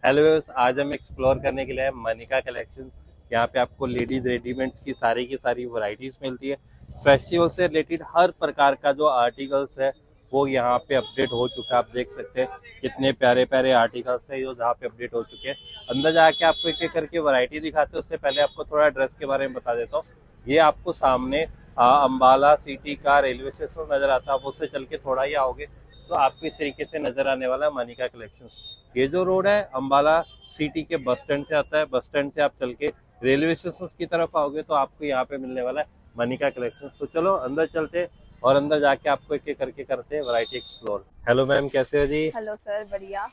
Hello, आज हम explore करने के लिए आए मनिका कलेक्शन। यहाँ पे आपको लेडीज रेडीमेड्स की सारी वैरायटीज मिलती है। फेस्टिवल से रिलेटेड हर प्रकार का जो आर्टिकल्स है वो यहाँ पे अपडेट हो चुका है। आप देख सकते हैं कितने प्यारे प्यारे आर्टिकल्स है जो जहाँ पे अपडेट हो चुके हैं। अंदर जाके आपको एक एक करके वैरायटी दिखाते हैं। उससे पहले आपको थोड़ा ड्रेस के बारे में बता देता हूँ। ये आपको सामने अम्बाला सिटी का रेलवे स्टेशन नजर आता है। आप उससे चल के थोड़ा ही आओगे तो आपको इस तरीके से नजर आने वाला है मनिका कलेक्शन। ये जो रोड है अम्बाला सिटी के बस स्टैंड से आता है। बस स्टैंड से आप चल के रेलवे स्टेशन की तरफ आओगे तो आपको यहाँ पे मिलने वाला है मनिका कलेक्शन। तो चलो अंदर चलते हैं और अंदर जाके आपको एक एक करके करते हैं वैरायटी एक्सप्लोर। हेलो मैम, कैसे हो जी? हेलो सर, बढ़िया।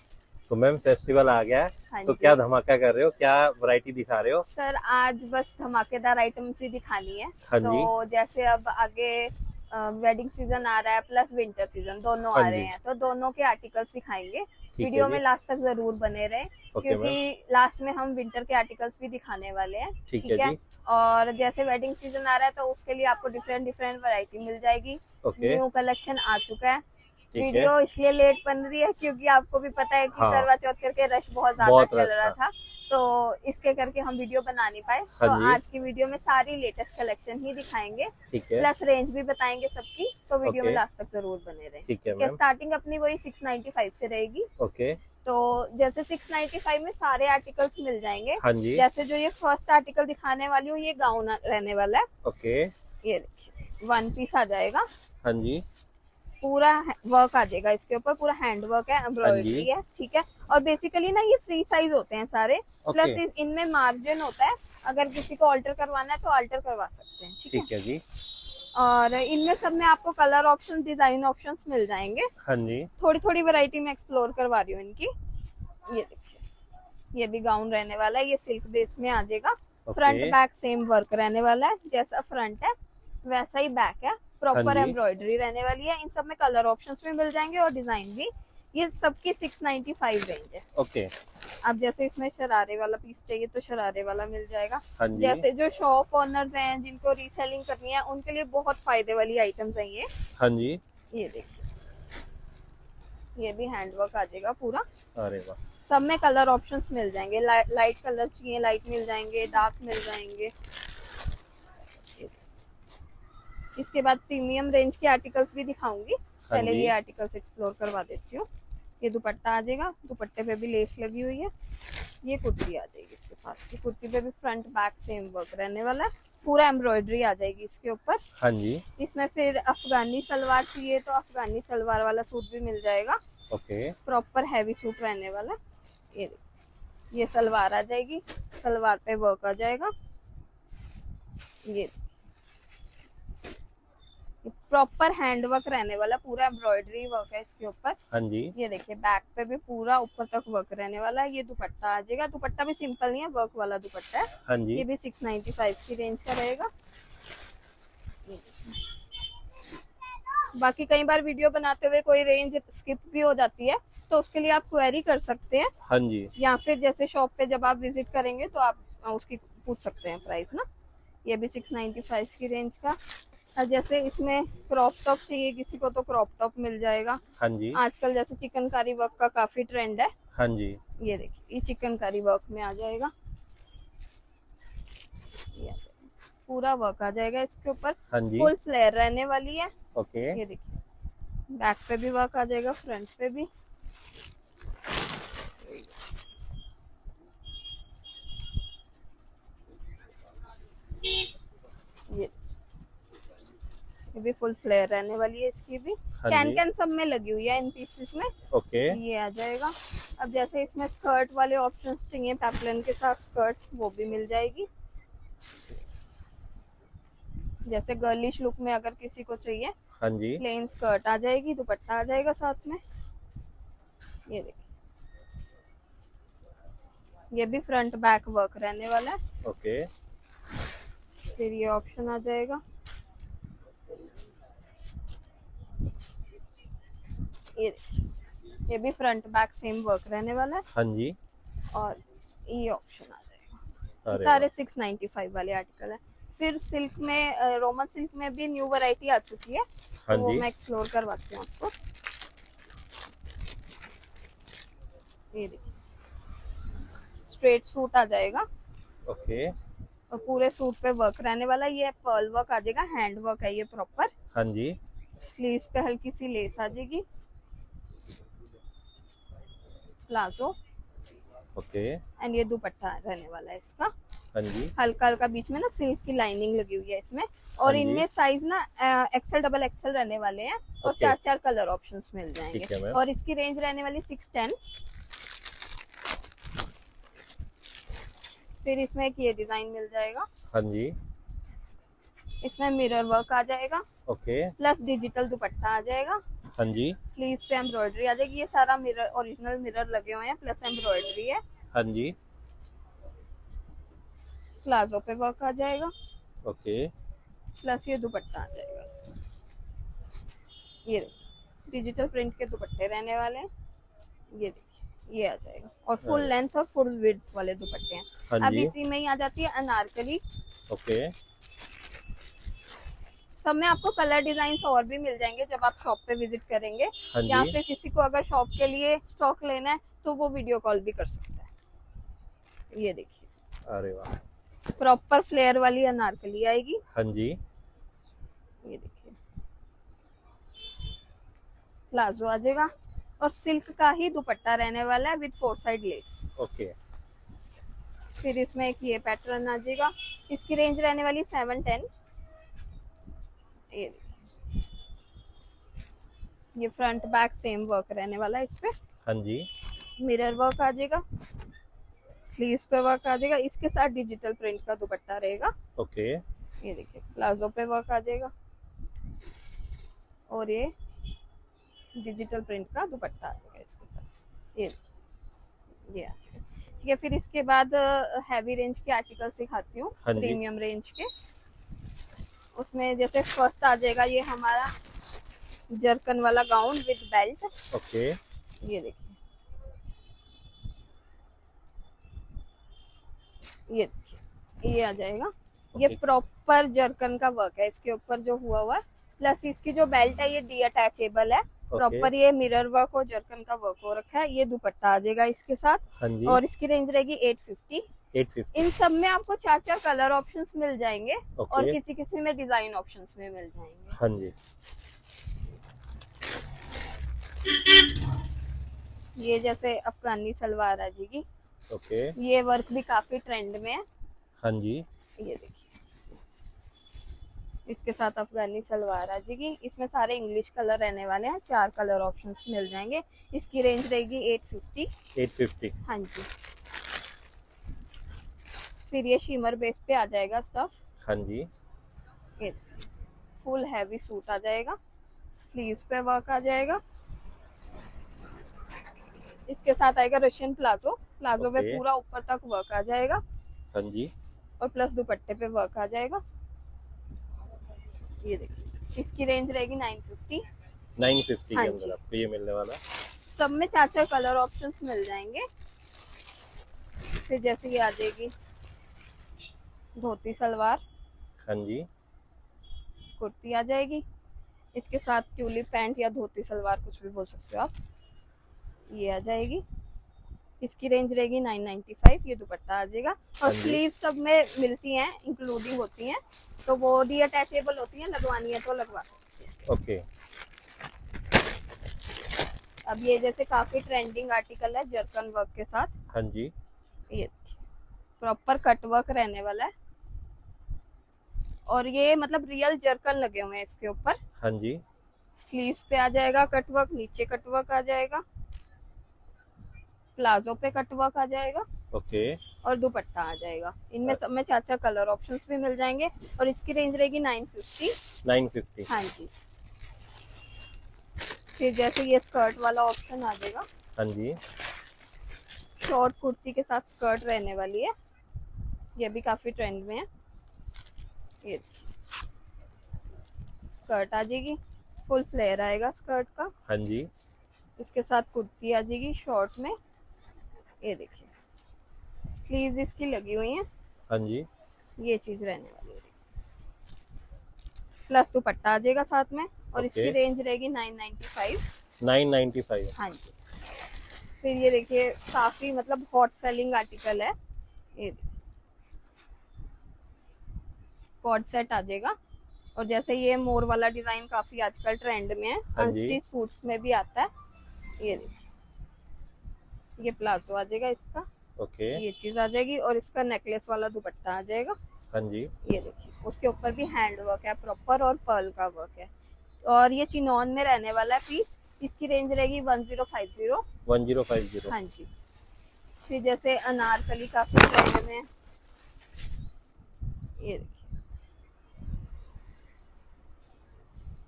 तो मैम फेस्टिवल आ गया है, हाँ तो क्या जी धमाका कर रहे हो, क्या वैरायटी दिखा रहे हो? सर, आज बस धमाकेदार आइटम्स ही दिखानी है। हाँ तो जी। जैसे अब आगे वेडिंग सीजन आ रहा है प्लस विंटर सीजन दोनों हाँ आ रहे जी। हैं, तो दोनों के आर्टिकल्स दिखाएंगे। ठीक है वीडियो में जी। लास्ट तक जरूर बने रहें, ओके क्योंकि मैम। लास्ट में हम विंटर के आर्टिकल्स भी दिखाने वाले हैं। ठीक है ठीक है। जी। और जैसे वेडिंग सीजन आ रहा है तो उसके लिए आपको डिफरेंट डिफरेंट वैरायटी मिल जाएगी। ओके। न्यू कलेक्शन आ चुका है। ठीक है। वीडियो इसलिए लेट बन रही है क्योंकि आपको भी पता है कि हाँ, करवा चौथ करके रश बहुत ज्यादा बहुत चल रश रहा था। था। तो इसके करके हम वीडियो बना नहीं पाए। हाँ तो जी। आज की वीडियो में सारी लेटेस्ट कलेक्शन ही दिखाएंगे, ठीक है। प्लस रेंज भी बताएंगे सबकी। तो वीडियो में ओके। लास्ट तक जरूर बने रहें। ठीक है ठीक है, मैम। स्टार्टिंग अपनी वही 695 से रहेगी। ओके। तो जैसे 695 में सारे आर्टिकल्स मिल जाएंगे। हाँ जी। जैसे जो ये फर्स्ट आर्टिकल दिखाने वाली हूँ, ये गाउन रहने वाला है। ओके। ये देखिए, वन पीस आ जाएगा। हाँ जी। पूरा वर्क आ जाएगा इसके ऊपर, पूरा हैंड वर्क है, हाँ जी। एम्ब्रॉयडरी है। ठीक है। और बेसिकली ना ये फ्री साइज होते हैं सारे। ओके। प्लस इनमें मार्जिन होता है, अगर किसी को ऑल्टर करवाना है तो ऑल्टर करवा सकते हैं। ठीक है। ठीक है जी। और इनमें सब में आपको कलर ऑप्शन, डिजाइन ऑप्शंस मिल जाएंगे। हाँ जी। थोड़ी थोड़ी वैरायटी में एक्सप्लोर करवा रही हूँ इनकी। ये देखिए, ये भी गाउन रहने वाला है। ये सिल्क बेस में आ जाएगा। Front okay. Back same work रहने वाला है, जैसा फ्रंट है वैसा ही बैक है। हाँ प्रॉपर जी। एम्ब्रॉयडरी रहने वाली है। इन सब में कलर ऑप्शंस भी मिल जाएंगे और डिजाइन भी। ये सबकी 695 रेंज है। ओके। अब जैसे इसमें शरारे वाला पीस चाहिए तो शरारे वाला मिल जाएगा। हाँ जी। जैसे जो शॉप ओनर्स हैं जिनको रीसेलिंग करनी है उनके लिए बहुत फायदे वाली आइटम्स है ये। हाँ जी। ये देखिए, ये भी हैंडवर्क आ जाएगा पूरा। अरे वाह। सब में कलर ऑप्शंस मिल जाएंगे। लाइट कलर चाहिए लाइट मिल जाएंगे, डार्क मिल जाएंगे। इसके बाद प्रीमियम रेंज के आर्टिकल्स भी दिखाऊंगी। हाँ पहले जी। ये आर्टिकल्स एक्सप्लोर करवा देती हूँ। ये दुपट्टा आ जाएगा, दुपट्टे पे भी लेस लगी हुई है। ये कुर्ती आ जाएगी इसके साथ। ये कुर्ती पे भी फ्रंट बैक सेम वर्क रहने वाला है। पूरा एम्ब्रॉयडरी आ जाएगी इसके ऊपर। हाँ जी। इसमें फिर अफगानी सलवार चाहिए तो अफगानी सलवार वाला सूट भी मिल जाएगा। ओके। प्रॉपर हैवी सूट रहने वाला। ये देखिए, ये सलवार आ जाएगी, सलवार पे वर्क आ जाएगा। ये प्रॉपर हैंडवर्क रहने वाला, पूरा एम्ब्रॉयडरी वर्क है इसके ऊपर। हाँ जी। ये देखिए, बैक पे भी पूरा ऊपर तक वर्क रहने वाला है। ये दुपट्टा आ जाएगा। दुपट्टा भी सिंपल नहीं है, वर्क वाला दुपट्टा है। हाँ जी। ये भी 695 की रेंज का रहेगा। बाकी कई बार वीडियो बनाते हुए कोई रेंज स्किप भी हो जाती है, तो उसके लिए आप क्वेरी कर सकते हैं। हाँ जी। या फिर जैसे शॉप पे जब आप विजिट करेंगे तो आप उसकी पूछ सकते हैं प्राइस ना। ये भी 695 की रेंज का। और जैसे इसमें क्रॉप टॉप चाहिए किसी को तो क्रॉप टॉप मिल जाएगा। हाँ जी। आजकल जैसे चिकनकारी वर्क का काफी ट्रेंड है। हाँ जी। ये देखिए, ये चिकनकारी वर्क में आ जाएगा। ये पूरा वर्क आ जाएगा इसके ऊपर। हाँ जी। फुल फ्लेयर रहने वाली है। ओके। ये देखिए, बैक पे भी वर्क आ जाएगा, फ्रंट पे भी। ये भी फुल फ्लेयर रहने वाली है इसकी भी। हाँ कैन जी। कैन सब में लगी हुई है इन पीसेस में। ओके। ये आ जाएगा। अब जैसे इसमें स्कर्ट वाले ऑप्शंस चाहिए पैपलन के साथ स्कर्ट, वो भी मिल जाएगी। जैसे गर्लिश लुक में अगर किसी को चाहिए, हाँ जी। प्लेन स्कर्ट आ जाएगी, दुपट्टा आ जाएगा साथ में। ये देखिए, ये भी फ्रंट बैक वर्क रहने वाला है। ओके। फिर ये ऑप्शन आ जाएगा। ये ये भी फ्रंट बैक सेम वर्क रहने वाला है। हाँ जी। और ये ऑप्शन आ जाएगा। ये अरे सारे वाह। 695 वाले आर्टिकल है। फिर सिल्क में, रोमन सिल्क में भी न्यू वैरायटी आ चुकी है, हाँ तो वो जी। मैं एक्सप्लोर करवाती हूँ आपको। ये देखिए, स्ट्रेट सूट आ जाएगा ओके। और पूरे सूट पे वर्क रहने वाला। ये पर्ल वर्क आ जाएगा, हैंड वर्क है ये प्रॉपर। हाँ जी। स्लीव्स पे हल्की सी लेस आ जाएगी। Palazzo okay. एंड ये दुपट्टा रहने वाला है इसका। हाँ जी। हल्का हल्का बीच में ना सिल्क की लाइनिंग लगी हुई है इसमें। और हाँ जी। इनमें साइज ना एक्सेल डबल एक्सेल रहने वाले हैं और ओके। 4 कलर ऑप्शंस मिल जाएंगे। ठीक है मैम। और इसकी रेंज रहने वाली 610। फिर इसमें एक ये डिजाइन मिल जाएगा, हाँ जी। इसमें मिरर वर्क आ जाएगा ओके। प्लस डिजिटल दुपट्टा आ जाएगा। हाँ जी। स्लीव्स पे एम्ब्रॉयडरी आ जाएगी। ये सारा मिरर ओरिजिनल मिरर लगे हुए हैं प्लस एम्ब्रॉयडरी है। हाँ जी। प्लाजो पे वर्क आ जाएगा ओके। प्लस ये दुपट्टा आ जाएगा। ये डिजिटल प्रिंट के दुपट्टे रहने वाले हैं। ये देखिए ये आ जाएगा और फुल अरे, लेंथ और फुल विड्थ वाले दुपट्टे हैं। हाँ अब जी। इसी में ही आ जाती है अनारकली। ओके। सब में आपको कलर डिजाइन और भी मिल जाएंगे जब आप शॉप पे विजिट करेंगे। हाँ या जी। फिर किसी को अगर शॉप के लिए स्टॉक लेना है तो वो वीडियो कॉल भी कर सकता है। ये देखिए अरे वाह। प्रॉपर फ्लेयर वाली अनारकली आएगी। हाँ जी। ये देखिए प्लाजो आ जाएगा और सिल्क का ही दुपट्टा रहने वाला है विद 4 साइड लेस। ओके। फिर इसमें एक ये पैटर्न आ जाएगा। इसकी रेंज रहने वाली 710। ये देखिए ये फ्रंट बैक सेम वर्क रहने वाला है इस पे। हाँ जी। मिरर वर्क आ जाएगा, स्लीव्स पे वर्क आ जाएगा। इसके साथ डिजिटल प्रिंट का दुपट्टा रहेगा। ओके। ये देखिए प्लाजो पे वर्क आ जाएगा और ये डिजिटल प्रिंट का दुपट्टा आ जाएगा इसके साथ। ये आ जाएगा। ठीक है, फिर इसके बाद हैवी रेंज के आर्टिकल सिखाती हूँ, हाँ जी। प्रीमियम रेंज के। उसमें जैसे फर्स्ट आ जाएगा ये हमारा जर्कन वाला गाउन विद बेल्ट। ओके। ये देखिए ये आ जाएगा। ये ओके। प्रॉपर जर्कन का वर्क है इसके ऊपर जो हुआ हुआ है। प्लस इसकी जो बेल्ट है ये डी अटैचेबल है। प्रॉपर ये मिरर वर्क और जर्कन का वर्क हो रखा है। ये दुपट्टा आ जाएगा इसके साथ। हाँ जी। और इसकी रेंज रहेगी 850। 850। इन सब में आपको 4 कलर ऑप्शंस मिल जाएंगे ओके। और किसी किसी में डिजाइन ऑप्शंस में मिल जाएंगे। हाँ जी। ये जैसे अफगानी सलवार आ जाएगी। ओके। ये वर्क भी काफी ट्रेंड में है। हाँ जी। ये देखिए इसके साथ अफगानी सलवार आ जाएगी। इसमें सारे इंग्लिश कलर रहने वाले हैं। 4 कलर ऑप्शंस मिल जाएंगे। इसकी रेंज रहेगी 850। 850। हाँ जी। फिर ये शिमर बेस पे आ जाएगा स्टफ। हाँ जी। ये फुल हैवी सूट आ जाएगा। स्लीव्स पे वर्क आ जाएगा। इसके साथ आएगा रशियन प्लाजो। प्लाजो पे ओके। पूरा ऊपर तक वर्क आ जाएगा हाँ जी। और प्लस दुपट्टे पे वर्क आ जाएगा। ये देखिए इसकी रेंज रहेगी 950। 950 हाँ के जी। अंदर आपको ये मिलने वाला है। सब में 4 कलर ऑप्शंस मिल जाएंगे। फिर जैसे ये आ जाएगी धोती सलवार, हाँ जी। कुर्ती आ जाएगी। इसके साथ ट्यूलिप पैंट या धोती सलवार कुछ भी बोल सकते हो आप। ये आ जाएगी। इसकी रेंज रहेगी 995। ये दुपट्टा आ जाएगा और हाँ जी। स्लीव सब में मिलती हैं, इंक्लूडिंग होती हैं। तो वो डी अटैचेबल होती हैं, लगवानी है तो लगवा सकते हैं। ओके। अब ये जैसे काफी ट्रेंडिंग आर्टिकल है जर्कन वर्क के साथ। हाँ जी। ये प्रॉपर कट वर्क रहने वाला है और ये मतलब रियल जर्कन लगे हुए हैं इसके ऊपर। हाँ जी। स्लीव्स पे आ जाएगा कट वर्क, नीचे कट वर्क आ जाएगा, प्लाजो पे कट वर्क आ जाएगा ओके। और दुपट्टा आ जाएगा। इनमें सब में 4 कलर ऑप्शंस भी मिल जाएंगे और इसकी रेंज रहेगी 950। 950। हाँ जी। फिर जैसे ये स्कर्ट वाला ऑप्शन आ जाएगा। हाँ जी। शॉर्ट कुर्ती के साथ स्कर्ट रहने वाली है। ये भी काफी ट्रेंड में है। ये स्कर्ट आ जाएगी, फुल फ्लेयर आएगा स्कर्ट का। हाँ जी। इसके साथ कुर्ती आ जाएगी शॉर्ट में। ये देखिए स्लीव्स इसकी लगी हुई हैं। हाँ जी। ये चीज रहने वाली है। प्लस दुपट्टा आ जाएगा साथ में और ओके। इसकी रेंज रहेगी 995। 995। हाँ जी। फिर ये देखिए काफी मतलब हॉट सेलिंग आर्टिकल है, ये कॉर्ड सेट आ जाएगा। और जैसे ये मोर वाला डिजाइन काफी आजकल ट्रेंड में है, हाँ जी। अनस्टिच सूट्स में भी आता है। ये देखिए, ये प्लाजो आ जाएगा इसका, ओके। ये चीज आ जाएगी और इसका नेकलेस वाला दुपट्टा आ जाएगा। हाँ जी। ये देखिए उसके ऊपर भी हैंड वर्क है प्रॉपर और पर्ल का वर्क है। और ये चिनॉन में रहने वाला है पीस, इसकी रेंज रहेगी 1050। 1050। हाँ जी। फिर जैसे अनारकली काफी ट्रेंड में है, ये देखिए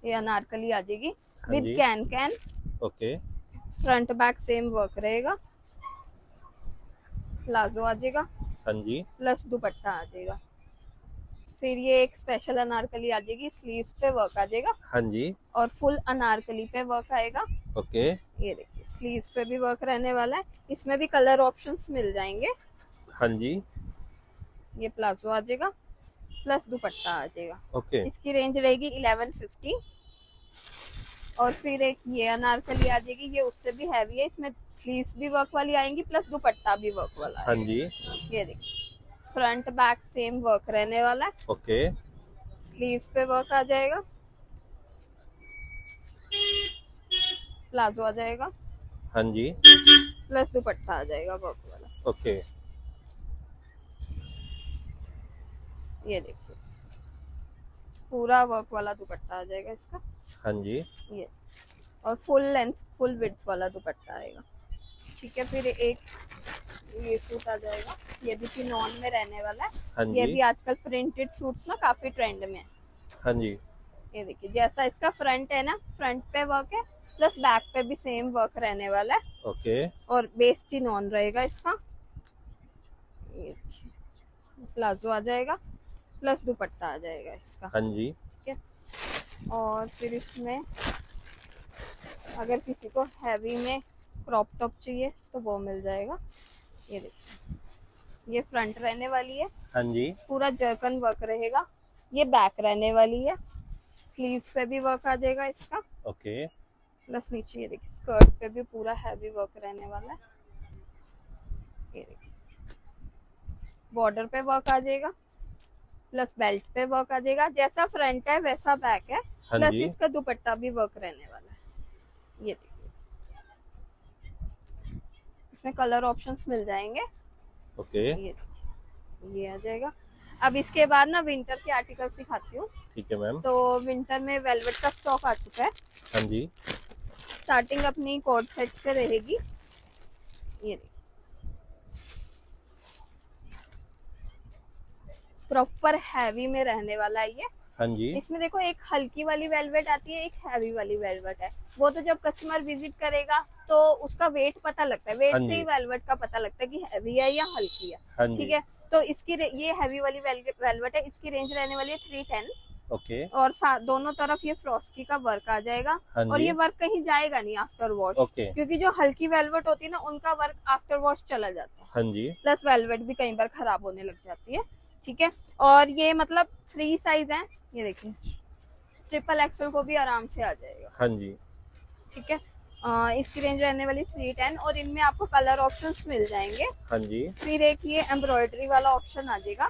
ये अनारकली आ जाएगी हाँ विद जी। Can can, okay. Front back same work रहेगा, प्लाजो आ जाएगा हाँ जी। प्लस दुपट्टा आ जाएगा। फिर ये एक स्पेशल अनारकली आ जाएगी, स्लीव्स पे वर्क आ जाएगा हाँ जी। और फुल अनारकली पे वर्क आएगा। ओके। ये देखिए स्लीव्स पे भी वर्क रहने वाला है, इसमें भी कलर ऑप्शंस मिल जाएंगे। हाँ जी। ये प्लाजो आ जाएगा प्लस दुपट्टा आ जाएगा, ओके। इसकी रेंज रहेगी 1150। और फिर एक ये अनारकली आ जाएगी, ये उससे भी हैवी है, इसमें स्लीव्स भी वर्क वाली आएंगी प्लस दुपट्टा भी वर्क वाला हाँ है। जी। ये देखिए फ्रंट बैक सेम वर्क रहने वाला है, ओके। स्लीव्स पे वर्क आ जाएगा, प्लाजो आ जाएगा हाँ जी। प्लस दुपट्टा आ जाएगा वर्क वाला। ओके। ये देखिए पूरा वर्क वाला दुपट्टा आ जाएगा इसका, हाँ जी। ये और फुल लेंथ फुल विड्थ वाला दुपट्टा आएगा। ठीक है, फिर एक ये सूट आ जाएगा, ये भी चिनॉन में रहने वाला है। हाँ ये जी। भी आजकल प्रिंटेड सूट्स ना काफी ट्रेंड में है। हाँ जी। ये देखिए जैसा इसका फ्रंट है ना, फ्रंट पे वर्क है प्लस बैक पे भी सेम वर्क रहने वाला है ओके। और बेस चिनॉन रहेगा इसका। ये प्लाजो आ जाएगा प्लस दुपट्टा आ जाएगा इसका। हाँ जी। ठीक है, और फिर इसमें अगर किसी को हैवी में क्रॉप टॉप चाहिए तो वो मिल जाएगा। ये देखिए ये फ्रंट रहने वाली है, हाँ जी। पूरा जर्कन वर्क रहेगा। ये बैक रहने वाली है, स्लीव्स पे भी वर्क आ जाएगा इसका ओके। प्लस नीचे ये देखिए स्कर्ट पे भी पूरा हैवी वर्क रहने वाला है। ये देखिए बॉर्डर पे वर्क आ जाएगा प्लस बेल्ट पे वर्क आ जाएगा, जैसा फ्रंट है वैसा बैक है, हाँ प्लस जी। इसका दुपट्टा भी वर्क रहने वाला है। ये देखिए इसमें कलर ऑप्शंस मिल जाएंगे। ओके। ये आ जाएगा। अब इसके बाद ना विंटर के आर्टिकल्स दिखाती हूँ। ठीक है मैम। तो विंटर में वेलवेट का स्टॉक आ चुका है। हाँ जी। स्टार्टिंग अपनी कोट सेट से रहेगी। ये देखिए प्रॉपर हैवी में रहने वाला है ये। हाँ जी। इसमें देखो एक हल्की वाली वेलवेट आती है, एक हैवी वाली वेलवेट है। वो तो जब कस्टमर विजिट करेगा तो उसका वेट पता लगता है, वेट हाँ से ही जी। वेलवेट का पता लगता है कि हैवी है या हल्की है। हाँ जी। ठीक है, तो इसकी ये हैवी वाली वेलवेट है, इसकी रेंज रहने वाली है 310। ओके। और दोनों तरफ ये फ्रॉस्की का वर्क आ जाएगा। हाँ और जी। ये वर्क कहीं जाएगा नहीं आफ्टर वॉश, ओके। क्योंकि जो हल्की वेलवेट होती है ना उनका वर्क आफ्टर वॉश चला जाता है। हाँ जी। प्लस वेलवेट भी कई बार खराब होने लग जाती है। ठीक है, और ये मतलब 3 साइज है। ये देखिए ट्रिपल एक्सल को भी आराम से आ जाएगा। हाँ जी। ठीक है, इसकी रेंज रहने वाली 310 और इनमें आपको कलर ऑप्शंस मिल जाएंगे। हाँ जी। फिर एक ये एम्ब्रॉयडरी वाला ऑप्शन आ जाएगा।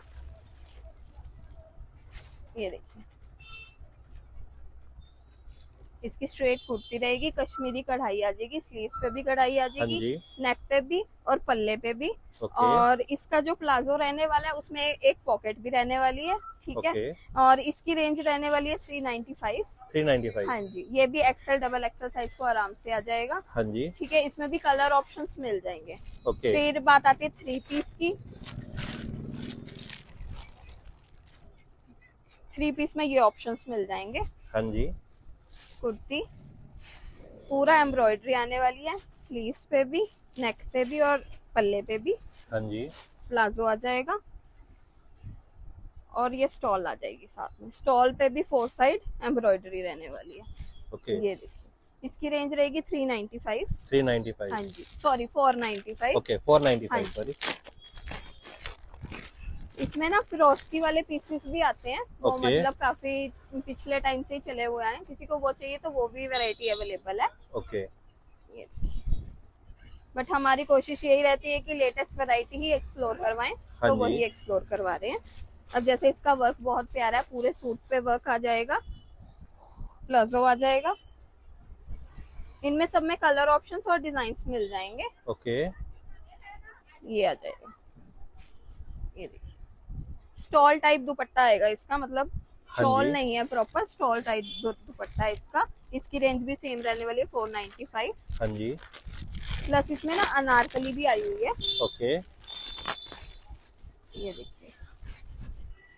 ये देखिए इसकी स्ट्रेट कुर्ती रहेगी, कश्मीरी कढ़ाई आ जाएगी, स्लीव्स पे भी कढ़ाई आ हाँ जाएगी, जी। नेक पे भी और पल्ले पे भी। ओके। और इसका जो प्लाजो रहने वाला है उसमें एक पॉकेट भी रहने वाली है। ठीक है, ओके। और इसकी रेंज रहने वाली है 395। 395। हाँ जी, ये भी एक्सेल डबल एक्सेल साइज को आराम से आ जाएगा। हाँ जी। ठीक है, इसमें भी कलर ऑप्शंस मिल जाएंगे। ओके। फिर बात आती है 3 पीस की। 3 पीस में ये ऑप्शंस मिल जाएंगे। हाँ जी। कुर्ती पूरा एम्ब्रॉयडरी आने वाली है, स्लीव्स पे भी, नेक पे भी और पल्ले पे भी। हाँ जी। प्लाजो आ जाएगा और ये स्टॉल आ जाएगी साथ में। स्टॉल पे भी 4 साइड एम्ब्रॉयडरी रहने वाली है। ओके। ये देखिए इसकी रेंज रहेगी 395। 395। हाँ जी, सॉरी 495। ओके हाँ 495 जी। सॉरी। इसमें ना फिरोस्की वाले पीसेस भी आते हैं, वो ओके। मतलब काफी पिछले टाइम से ही चले हुए हैं। किसी को वो चाहिए तो वो भी वैरायटी अवेलेबल है। ओके। ये बट हमारी कोशिश यही रहती है कि लेटेस्ट वैरायटी ही एक्सप्लोर करवाएं, हाँ तो जी। वही एक्सप्लोर करवा रहे हैं। अब जैसे इसका वर्क बहुत प्यारा है, पूरे सूट पे वर्क आ जाएगा, प्लाजो आ जाएगा, इनमें सब में कलर ऑप्शंस और डिजाइन्स मिल जाएंगे। ओके। ये आ जाएगा, ये देखिए स्टॉल टाइप दुपट्टा आएगा इसका, मतलब हाँ शॉल जी। नहीं है, प्रॉपर स्टॉल टाइप दुपट्टा है इसका। इसकी रेंज भी सेम रहने वाली है 495। हाँ जी। प्लस इसमें ना अनारकली भी आई हुई है, ओके। ये देखिए,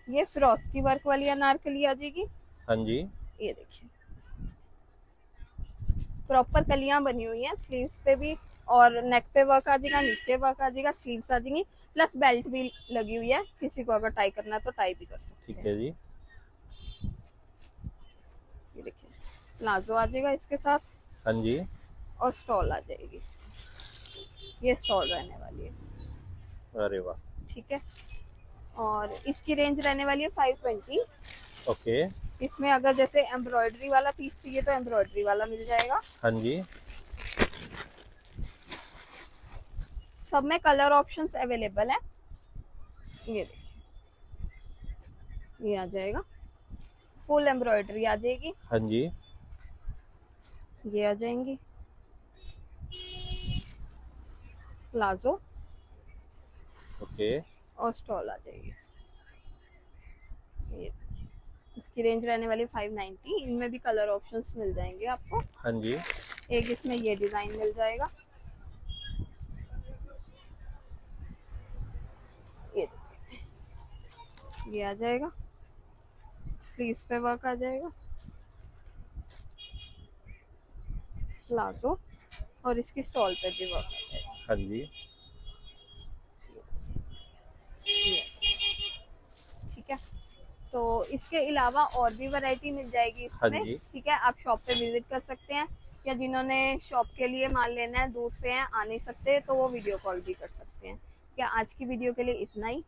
ये फ्रॉस्की वर्क वाली अनारकली आ जाएगी। हाँ जी। ये देखिए प्रॉपर कलियां बनी हुई हैं स्लीव्स पे भी, और नेक पे वर्क आ जाएगा, नीचे वर्क आ जाएगा, स्लीव्स आ जाएंगी, प्लस बेल्ट भी लगी हुई है, किसी को अगर टाई करना है तो टाई भी कर सकते ठीक हैं। है जी। ये देखिए प्लाजो आ जाएगा इसके साथ, हाँ जी। और स्टॉल आ जाएगी इसकी, ये स्टॉल रहने वाली है। अरे वाह। ठीक है, और इसकी रेंज रहने वाली है 520। ओके। इसमें अगर जैसे एम्ब्रॉयडरी वाला पीस चाहिए तो एम्ब्रॉयडरी वाला मिल जाएगा। हाँ जी। सब में कलर ऑप्शंस अवेलेबल है। ये देखिए, ये आ जाएगा, फुल एम्ब्रॉयडरी आ जाएगी, हाँ जी। ये आ जाएंगी, प्लाजो ओके। और स्टॉल आ जाएगी। ये देखिए, इसकी रेंज रहने वाली 590। इनमें भी कलर ऑप्शंस मिल जाएंगे आपको। हाँ जी। एक इसमें ये डिजाइन मिल जाएगा, ये देखिए, ये आ जाएगा, स्लीव्स पे वर्क आ जाएगा, प्लाजो, और इसकी स्टॉल पे भी वर्क आ जाएगा। हाँ जी। ठीक है, तो इसके अलावा और भी वैरायटी मिल जाएगी हाँ इसमें। जी। ठीक है, आप शॉप पे विजिट कर सकते हैं, या जिन्होंने शॉप के लिए माल लेना है, दूर से हैं, आ नहीं सकते, तो वो वीडियो कॉल भी कर सकते हैं। क्या आज की वीडियो के लिए इतना ही।